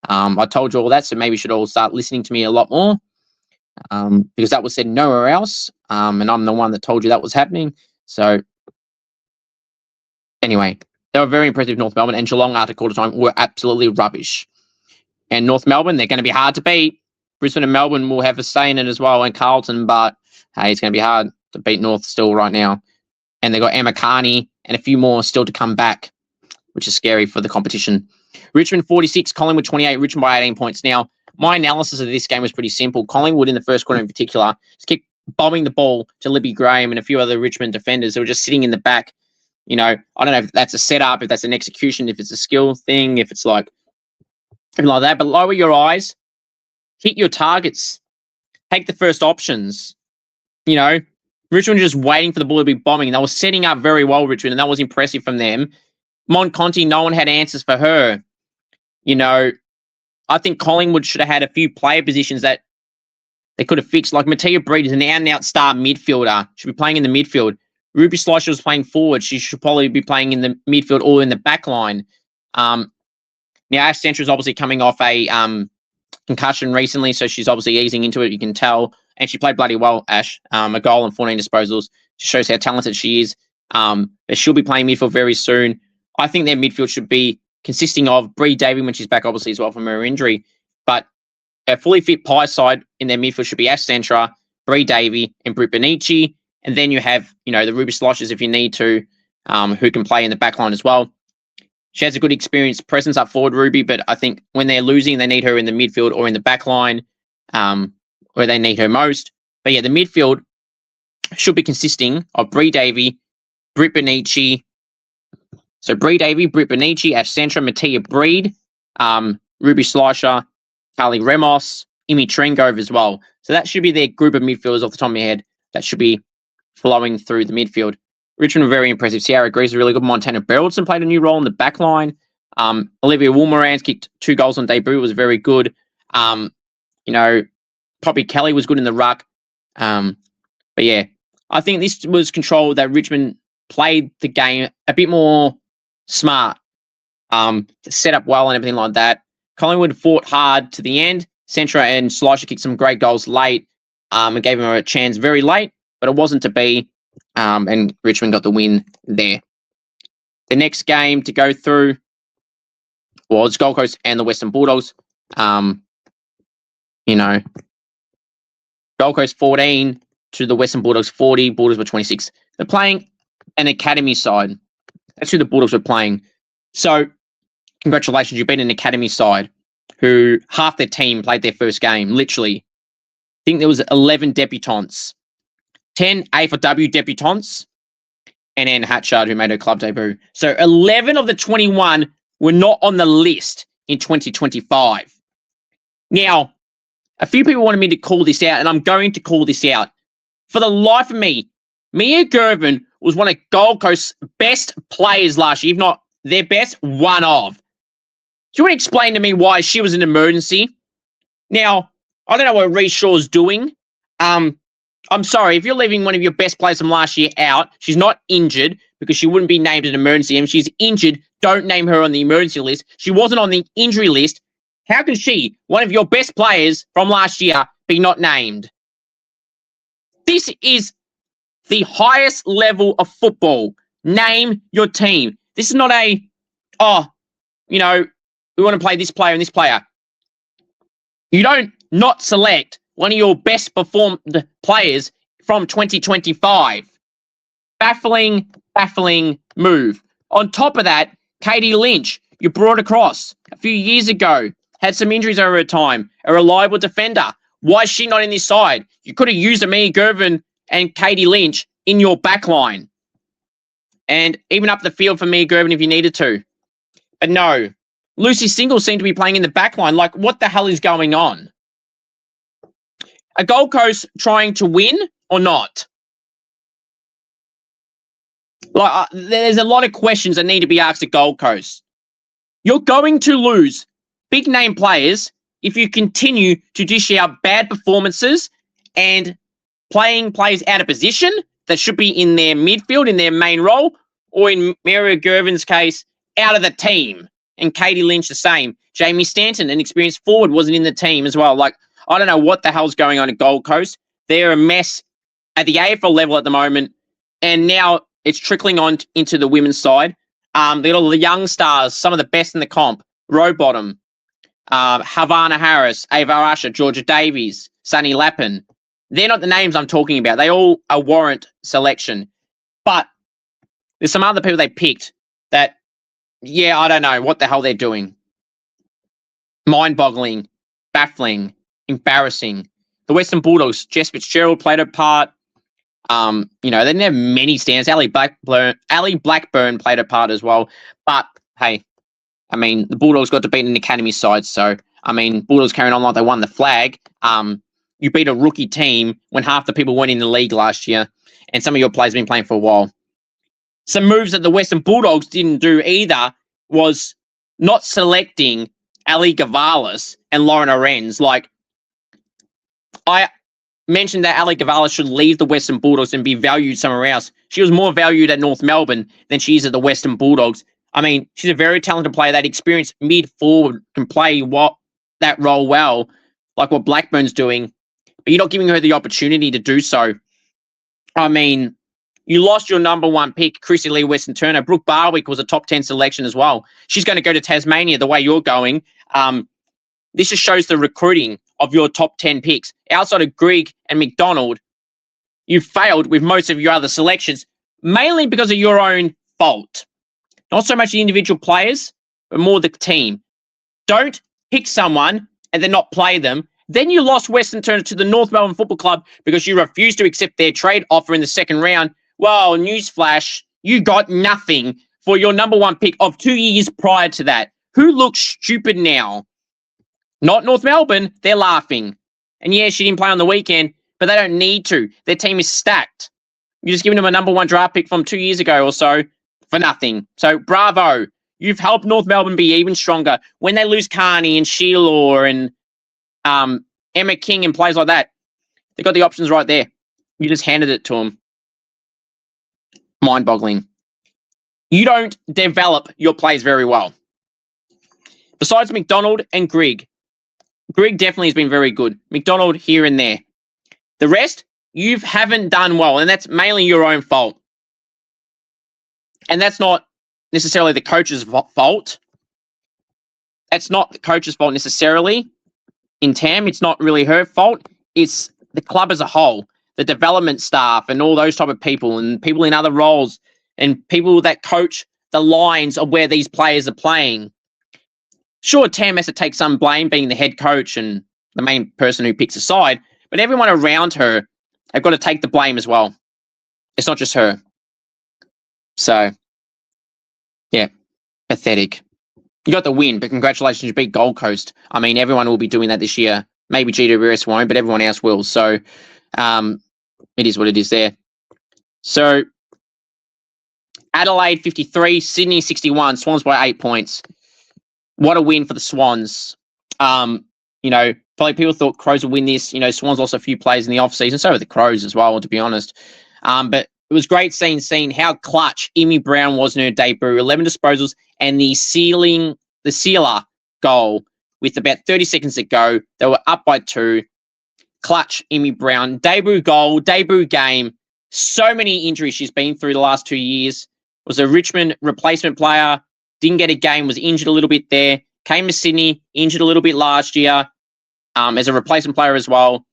[SPEAKER 1] I told you all that, so maybe you should all start listening to me a lot more, because that was said nowhere else, and I'm the one that told you that was happening. So anyway, they were very impressive, North Melbourne, and Geelong after quarter time were absolutely rubbish. And North Melbourne, they're going to be hard to beat. Brisbane and Melbourne will have a say in it as well, and Carlton, but hey, it's going to be hard to beat North still right now. And they've got Emma Carney and a few more still to come back, which is scary for the competition. Richmond 46, Collingwood 28, Richmond by 18 points. Now, my analysis of this game was pretty simple. Collingwood in the first quarter in particular just kept bombing the ball to Libby Graham and a few other Richmond defenders who were just sitting in the back. You know, I don't know if that's a setup, if that's an execution, if it's a skill thing, if it's like something like that. But lower your eyes, hit your targets, take the first options. You know, Richmond just waiting for the ball to be bombing. They were setting up very well, Richmond, and that was impressive from them. Monconti, no one had answers for her. You know, I think Collingwood should have had a few player positions that they could have fixed. Like Mattia Breed is an out-and-out star midfielder. Should be playing in the midfield. Ruby Slusher was playing forward. She should probably be playing in the midfield or in the back line. Now, Ash Centra is obviously coming off a concussion recently, so she's obviously easing into it, you can tell. And she played bloody well, Ash. A goal and 14 disposals. She shows how talented she is. But she'll be playing midfield very soon. I think their midfield should be consisting of Bree Davey when she's back, obviously, as well from her injury. But a fully fit pie side in their midfield should be Ash Centra, Bree Davey, and Britt Benici. And then you have, you know, the Ruby Sloshes if you need to, who can play in the back line as well. She has a good experience presence up forward, Ruby, but I think when they're losing, they need her in the midfield or in the back line, where they need her most. But yeah, the midfield should be consisting of Bree Davey, Britt Benici. So Bree Davey, Britt Benici, Ash Centra, Mattia Breed, Ruby Slisher, Carly Remos, Imi Trengove as well. So that should be their group of midfielders off the top of my head. That should be flowing through the midfield. Richmond were very impressive. Sierra Greaves was really good. Montana Beraldson played a new role in the back line. Olivia Woolmorans kicked 2 goals on debut, was very good. You know, Poppy Kelly was good in the ruck. But yeah, I think this was control that Richmond played the game a bit more smart, set up well and everything like that. Collingwood fought hard to the end. Centra and Slisher kicked some great goals late and gave them a chance very late, but it wasn't to be. And Richmond got the win there. The next game to go through was Gold Coast and the Western Bulldogs. You know, Gold Coast 14 to the Western Bulldogs 40. Bulldogs were 26. They're playing an academy side. That's who the Bulldogs were playing. So, congratulations, you beat an academy side who half their team played their first game, literally. I think there was 11 debutants. 10 AFLW debutants, and Anne Hatchard, who made her club debut. So 11 of the 21 were not on the list in 2025. Now, a few people wanted me to call this out, and I'm going to call this out. For the life of me, Mia Gervin was one of Gold Coast's best players last year, if not their best, one of. Do you want to explain to me why she was an emergency? Now, I don't know what Reece Shaw's doing. I'm sorry, if you're leaving one of your best players from last year out, she's not injured because she wouldn't be named an emergency. And if she's injured, don't name her on the emergency list. She wasn't on the injury list. How can she, one of your best players from last year, be not named? This is the highest level of football. Name your team. This is not a, we want to play this player and this player. You don't not select one of your best performed players from 2025. Baffling move. On top of that, Katie Lynch, you brought across a few years ago, had some injuries over a time, a reliable defender. Why is she not in this side? You could have used Amia Gervin and Katie Lynch in your back line. And even up the field for Amia Gervin if you needed to. But no, Lucy Singles seemed to be playing in the back line. Like, what the hell is going on? Are Gold Coast trying to win or not? Like, there's a lot of questions that need to be asked at Gold Coast. You're going to lose big name players if you continue to dish out bad performances and playing players out of position that should be in their midfield, in their main role, or in Mary Gervin's case, out of the team. And Katie Lynch the same. Jamie Stanton, an experienced forward, wasn't in the team as well. Like, I don't know what the hell's going on at Gold Coast. They're a mess at the AFL level at the moment. And now it's trickling on into the women's side. They got all the young stars, some of the best in the comp. Rowbottom, Havana Harris, Ava Usher, Georgia Davies, Sunny Lappin. They're not the names I'm talking about. They all are warrant selection. But there's some other people they picked that, yeah, I don't know what the hell they're doing. Mind-boggling, baffling, embarrassing. The Western Bulldogs, Jess Fitzgerald played a part. They didn't have many stands. Ali Blackburn played a part as well. But, hey, I mean, the Bulldogs got to beat an academy side. So, I mean, Bulldogs carrying on like they won the flag. You beat a rookie team when half the people weren't in the league last year. And some of your players have been playing for a while. Some moves that the Western Bulldogs didn't do either was not selecting Ali Gavalis and Lauren Arends. Like, I mentioned that Ali Gavalis should leave the Western Bulldogs and be valued somewhere else. She was more valued at North Melbourne than she is at the Western Bulldogs. I mean, she's a very talented player. That experienced mid-forward can play that role well, like what Blackburn's doing. But you're not giving her the opportunity to do so. I mean, you lost your number one pick, Chrissy Lee Weston-Turner. Brooke Barwick was a top 10 selection as well. She's going to go to Tasmania the way you're going. This just shows the recruiting of your top 10 picks. Outside of Grigg and McDonald, you've failed with most of your other selections, mainly because of your own fault. Not so much the individual players, but more the team. Don't pick someone and then not play them. Then you lost Weston-Turner to the North Melbourne Football Club because you refused to accept their trade offer in the second round. Well, newsflash, you got nothing for your number one pick of 2 years prior to that. Who looks stupid now? Not North Melbourne. They're laughing. And yeah, she didn't play on the weekend, but they don't need to. Their team is stacked. You're just giving them a number one draft pick from 2 years ago or so for nothing. So bravo. You've helped North Melbourne be even stronger. When they lose Carney and Sheila and Emma King and players like that, they got the options right there. You just handed it to them. Mind-boggling. You don't develop your players very well. Besides McDonald and Grigg definitely has been very good. McDonald here and there. The rest, you haven't done well, and that's mainly your own fault. And that's not necessarily the coach's fault. That's not the coach's fault necessarily. In Tam, it's not really her fault. It's the club as a whole, the development staff and all those type of people and people in other roles and people that coach the lines of where these players are playing. Sure, Tam has to take some blame being the head coach and the main person who picks a side, but everyone around her have got to take the blame as well. It's not just her. So, yeah, pathetic. You got the win, but congratulations, you beat Gold Coast. I mean, everyone will be doing that this year. Maybe GWS won't, but everyone else will. So, it is what it is there. So, Adelaide 53, Sydney 61, Swans by 8 points. What a win for the Swans. Probably people thought Crows would win this. Swans lost a few players in the off-season, so did the Crows as well, to be honest. But it was great seeing how clutch Amy Brown was in her debut. 11 disposals and the sealer goal with about 30 seconds to go. They were up by 2. Clutch, Amy Brown. Debut goal, debut game. So many injuries she's been through the last 2 years. Was a Richmond replacement player. Didn't get a game, was injured a little bit there. Came to Sydney, injured a little bit last year as a replacement player as well.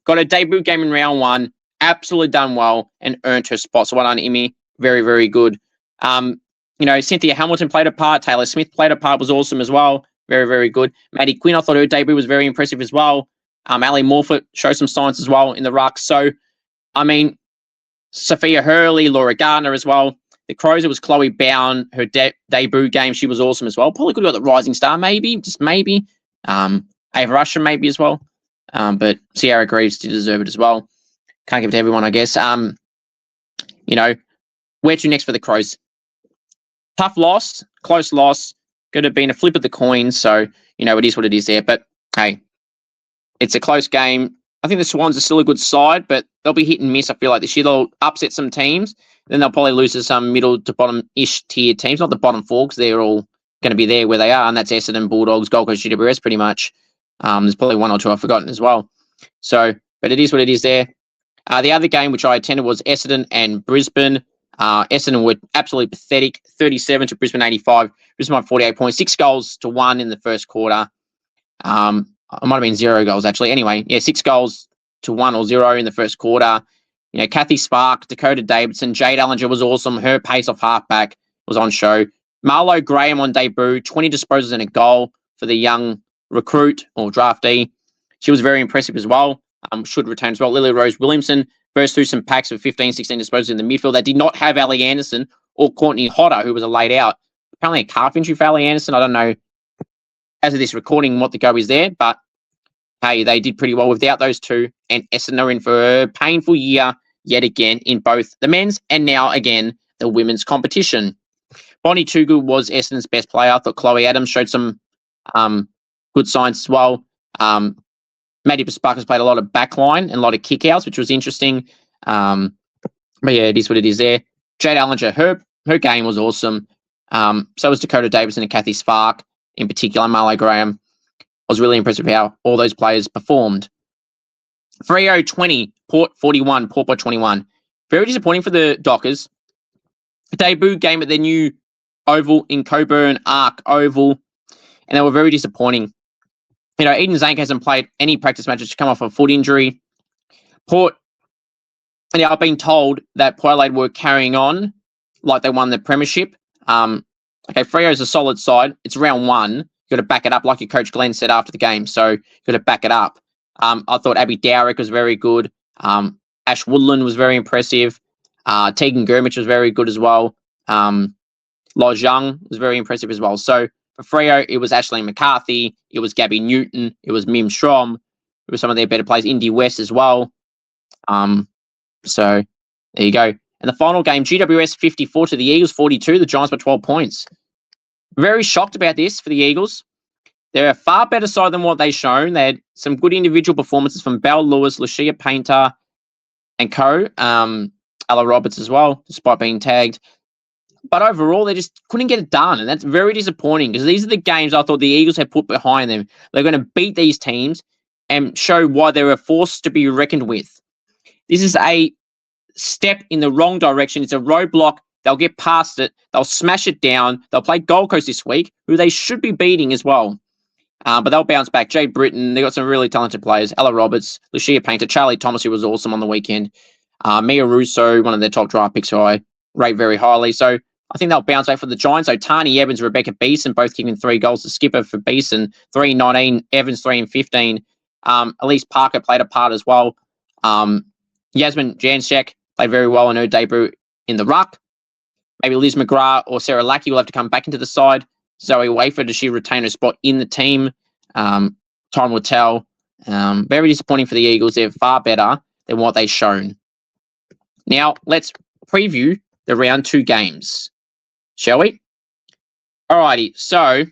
[SPEAKER 1] Got a debut game in round 1. Absolutely done well and earned her spot. So well done, Imi. Very, very good. Cynthia Hamilton played a part. Taylor Smith played a part, was awesome as well. Very, very good. Maddie Quinn, I thought her debut was very impressive as well. Ali Morfitt showed some signs as well in the ruck. So, Sophia Hurley, Laura Gardner as well. The Crows, it was Chloe Bowen, her debut game. She was awesome as well. Probably could have got the Rising Star, maybe. Just maybe. Ava Rusher, maybe as well. But Sierra Greaves did deserve it as well. Can't give it to everyone, I guess. Where to next for the Crows? Tough loss, close loss. Could have been a flip of the coin. So, it is what it is there. But, hey, it's a close game. I think the Swans are still a good side, but they'll be hit and miss. I feel like this year they'll upset some teams. Then they'll probably lose to some middle to bottom-ish tier teams. Not the bottom 4, because they're all going to be there where they are. And that's Essendon, Bulldogs, Gold Coast, GWS pretty much. There's probably 1 or 2 I've forgotten as well. So, but it is what it is there. The other game which I attended was Essendon and Brisbane. Essendon were absolutely pathetic, 37 to Brisbane 85. Brisbane won 48 points, 6 goals to 1 in the first quarter. It might have been 0 goals actually. Anyway, 6 goals to 1 or 0 in the first quarter. Kathy Spark, Dakota Davidson, Jade Ellinger was awesome. Her pace off halfback was on show. Marlo Graham on debut, 20 disposals and a goal for the young recruit or draftee. She was very impressive as well. Should return as well. Lily Rose Williamson burst through some packs of 15, 16 disposals in the midfield. They did not have Ali Anderson or Courtney Hodder, who was a laid out. Apparently a calf injury for Ali Anderson. I don't know, as of this recording, what the go is there, but hey, they did pretty well without those two, and Essendon are in for a painful year yet again in both the men's and now again the women's competition. Bonnie Toogood was Essendon's best player. I thought Chloe Adams showed some good signs as well. Maddie Pasparkas played a lot of backline and a lot of kickouts, which was interesting. But yeah, it is what it is there. Jade Ellinger, her game was awesome. So was Dakota Davidson and Kathy Spark, in particular. Marlo Graham. I was really impressed with how all those players performed. Freo 20, Port 41, Port by 21. Very disappointing for the Dockers. Debut game at their new oval in Coburn Arc Oval, and they were very disappointing. Eden Zank hasn't played any practice matches to come off a foot injury. Port, I've been told that Port Adelaide were carrying on like they won the premiership. Freo is a solid side. It's round 1. You've got to back it up, like your coach Glenn said after the game. So you've got to back it up. I thought Abby Dowrick was very good. Ash Woodland was very impressive. Tegan Gurmich was very good as well. Loz Young was very impressive as well. So for Freo, it was Ashleen McCarthy. It was Gabby Newton. It was Mim Strom. It was some of their better players. Indy West as well. So there you go. And the final game, GWS 54 to the Eagles 42. The Giants by 12 points. Very shocked about this for the Eagles. They're a far better side than what they've shown. They had some good individual performances from Belle Lewis, Lucia Painter, and co. Ella Roberts as well, despite being tagged. But overall, they just couldn't get it done. And that's very disappointing because these are the games I thought the Eagles had put behind them. They're going to beat these teams and show why they're a force to be reckoned with. This is a step in the wrong direction. It's a roadblock. They'll get past it. They'll smash it down. They'll play Gold Coast this week, who they should be beating as well. But they'll bounce back. Jade Britton, they got some really talented players. Ella Roberts, Lucia Painter, Charlie Thomas, who was awesome on the weekend. Mia Russo, one of their top draft picks who I rate very highly. So I think they'll bounce back for the Giants. So Tani Evans, Rebecca Beeson, both kicking 3 goals. The skipper for Beeson, 3-19. Evans, 3-15. Elise Parker played a part as well. Yasmin Janczak played very well in her debut in the ruck. Maybe Liz McGrath or Sarah Lackey will have to come back into the side. Zoe Wafer, does she retain her spot in the team? Time will tell. Very disappointing for the Eagles. They're far better than what they've shown. Now, let's preview the round 2 games, shall we? Alrighty, so,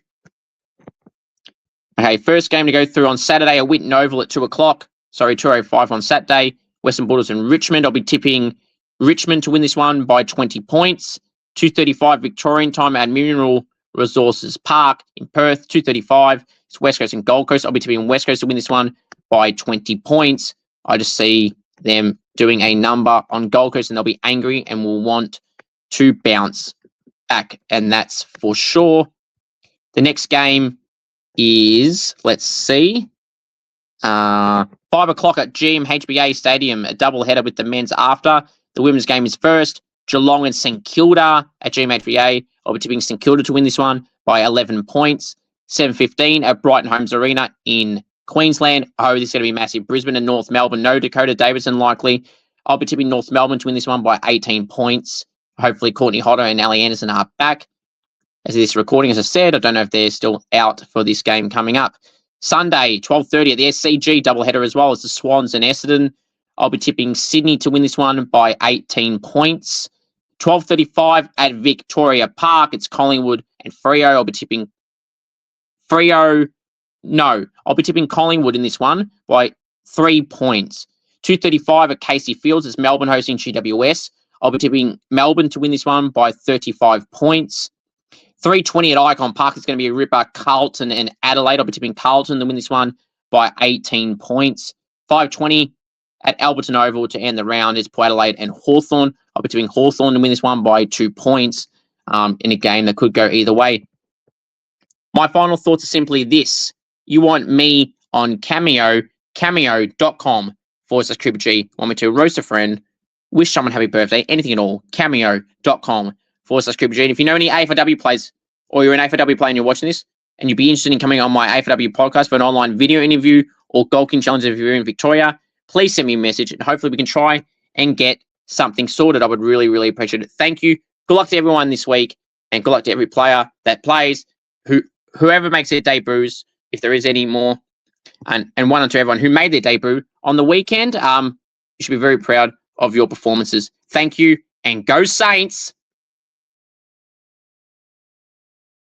[SPEAKER 1] first game to go through on Saturday at Winton Oval at 2:05 on Saturday. Western Bulldogs and Richmond. I'll be tipping Richmond to win this one by 20 points. 2:35 Victorian time at Mineral Resources Park in Perth. 2:35. It's West Coast and Gold Coast. I'll be tipping West Coast to win this one by 20 points. I just see them doing a number on Gold Coast, and they'll be angry and will want to bounce back, and that's for sure. The next game is, let's see, 5 o'clock at GMHBA Stadium, a double header with the men's after. The women's game is first. Geelong and St Kilda at GMHBA. I'll be tipping St Kilda to win this one by 11 points. 7:15 at Brighton Homes Arena in Queensland. Oh, this is going to be massive. Brisbane and North Melbourne. No Dakota Davidson likely. I'll be tipping North Melbourne to win this one by 18 points. Hopefully Courtney Hodder and Ali Anderson are back. As this recording, as I said, I don't know if they're still out for this game coming up. Sunday, 12:30 at the SCG doubleheader as well as the Swans and Essendon. I'll be tipping Sydney to win this one by 18 points. 12:35 at Victoria Park. It's Collingwood and Freo. I'll be tipping Collingwood in this one by 3 points. 2:35 at Casey Fields. It's Melbourne hosting GWS. I'll be tipping Melbourne to win this one by 35 points. 3:20 at Icon Park. It's going to be a ripper. Carlton and Adelaide. I'll be tipping Carlton to win this one by 18 points. 5:20 at Alberton Oval to end the round is Port Adelaide and Hawthorn. I'll be tipping Hawthorn to win this one by 2 points in a game that could go either way. My final thoughts are simply this. You want me on Cameo, cameo.com/CooperG. Want me to roast a friend, wish someone happy birthday, anything at all, cameo.com/CooperG. And if you know any AFLW players or you're an AFLW player and you're watching this and you'd be interested in coming on my AFLW podcast for an online video interview or Gold King Challenge if you're in Victoria, please send me a message and hopefully we can try and get something sorted. I would really, really appreciate it. Thank you. Good luck to everyone this week and good luck to every player that plays, whoever makes their debuts, if there is any more, and one to everyone who made their debut on the weekend. You should be very proud of your performances. Thank you and go Saints.